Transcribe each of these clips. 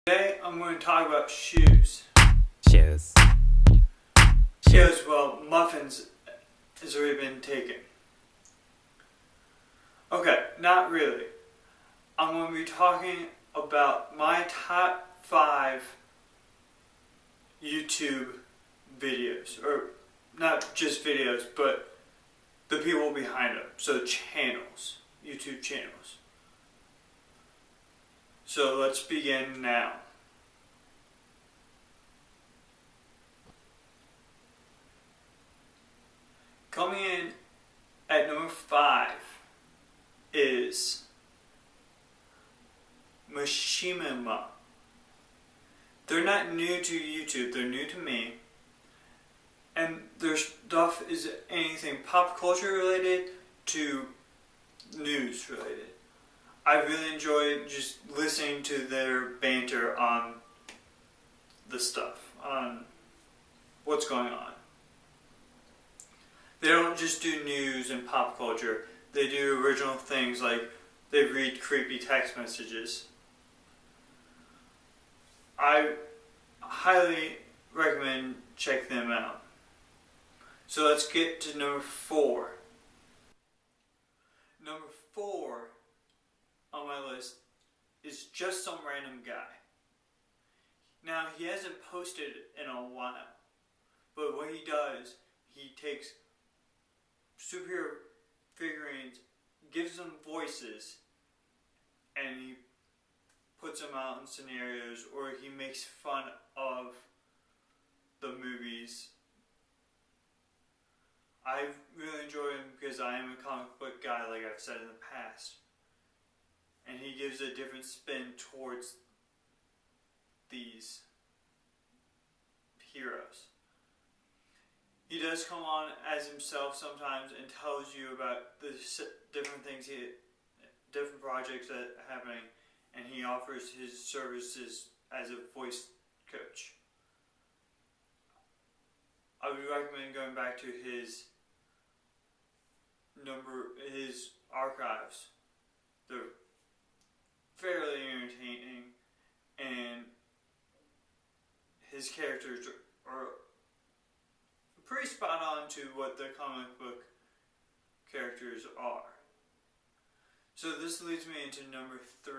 Today I'm going to talk about shoes. Shoes. Shoes, well, muffins has already been taken. Okay, not really. I'm going to be talking about my top 5 YouTube videos. Or not just videos, but the people behind them. So channels. YouTube channels. So let's begin now. Coming in at number 5 is Machinima. They're not new to YouTube, they're new to me. And their stuff is anything pop culture related to news related. I really enjoy just listening to their banter on the stuff, on what's going on. They don't just do news and pop culture. They do original things like they read creepy text messages. I highly recommend check them out. So let's get to number 4. Number 4 on my list is just some random guy. Now, he hasn't posted in a while, but what he does, he takes superhero figurines, gives them voices, and he puts them out in scenarios, or he makes fun of the movies. I really enjoy him because I am a comic book guy, like I've said in the past. And he gives a different spin towards these heroes. He does come on as himself sometimes and tells you about the different things, different projects that are happening, and he offers his services as a voice coach. I would recommend going back to his archives. They're fairly entertaining, and his characters are pretty spot on to what the comic book characters are. So this leads me into number 3.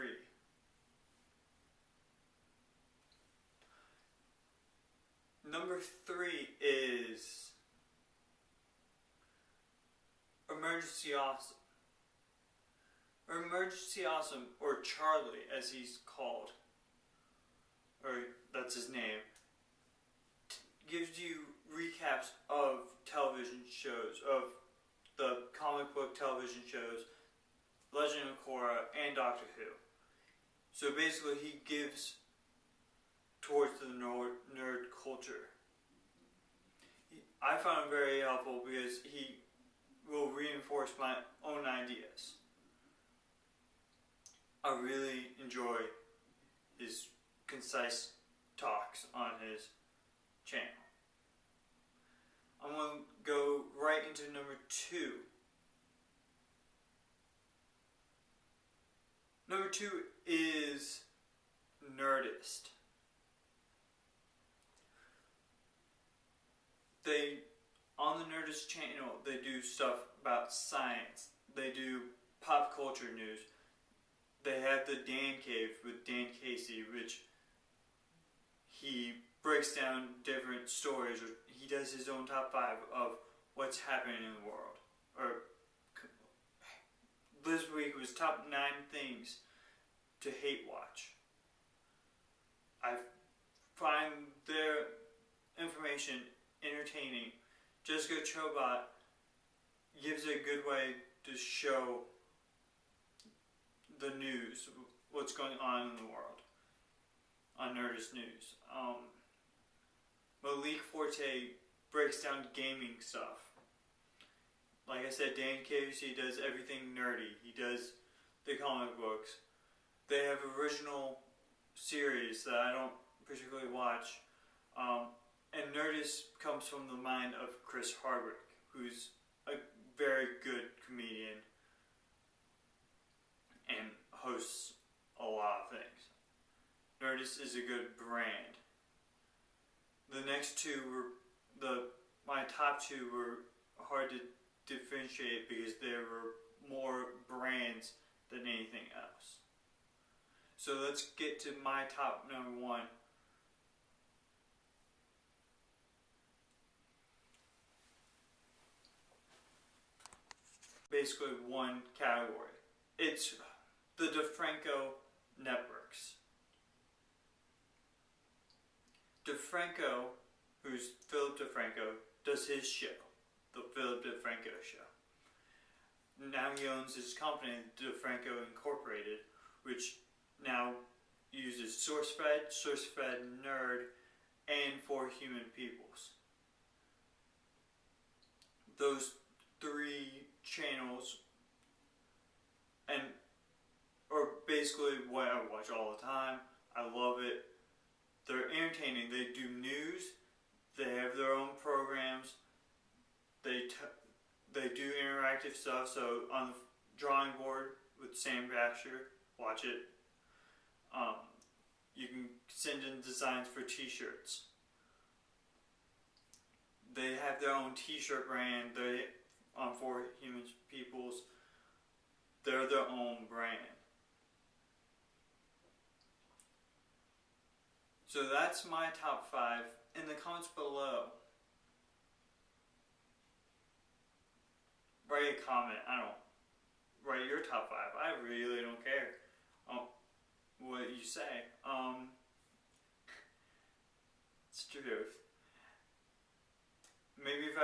Number 3 is Emergency Awesome. Emergency Awesome, or Charlie as he's called, or that's his name, gives you recaps of television shows, of the comic book television shows, Legend of Korra, and Doctor Who. So basically he gives towards the nerd culture. I found him very helpful because he will reinforce my own ideas. I really enjoy his concise talks on his channel. I'm going to go right into number 2. Number 2 is Nerdist. On the Nerdist channel, they do stuff about science. They do pop culture news. They have the Dan Cave with Dan Casey, which he breaks down different stories, or he does his own top 5 of what's happening in the world. Or this week was top 9 things to hate watch. I find their information entertaining. Jessica Chobot gives a good way to show the news, what's going on in the world, on Nerdist News. Malik Forte breaks down gaming stuff. Like I said, Dan Casey does everything nerdy. He does the comic books. They have original series that I don't particularly watch. And Nerdist comes from the mind of Chris Hardwick, who's a very good comedian and hosts a lot of things. noticed is a good brand. The next two were my top two were hard to differentiate because there were more brands than anything else. So let's get to my top number one. Basically one category. It's the DeFranco networks. DeFranco, who's Philip DeFranco, does his show, the Philip DeFranco Show. Now he owns his company, DeFranco Incorporated, which now uses SourceFed, Nerd, and For Human Peoples. Those three channels are basically what I watch all the time. I love it. They're entertaining. They do news. They have their own programs. They do interactive stuff. So on the drawing board with Sam Basher, watch it. You can send in designs for t-shirts. They have their own t-shirt brand. They For Human Peoples. They're their own brand. So that's my top 5. In the comments below, write a comment. Write your top 5. I really don't care what you say. It's true. Maybe if I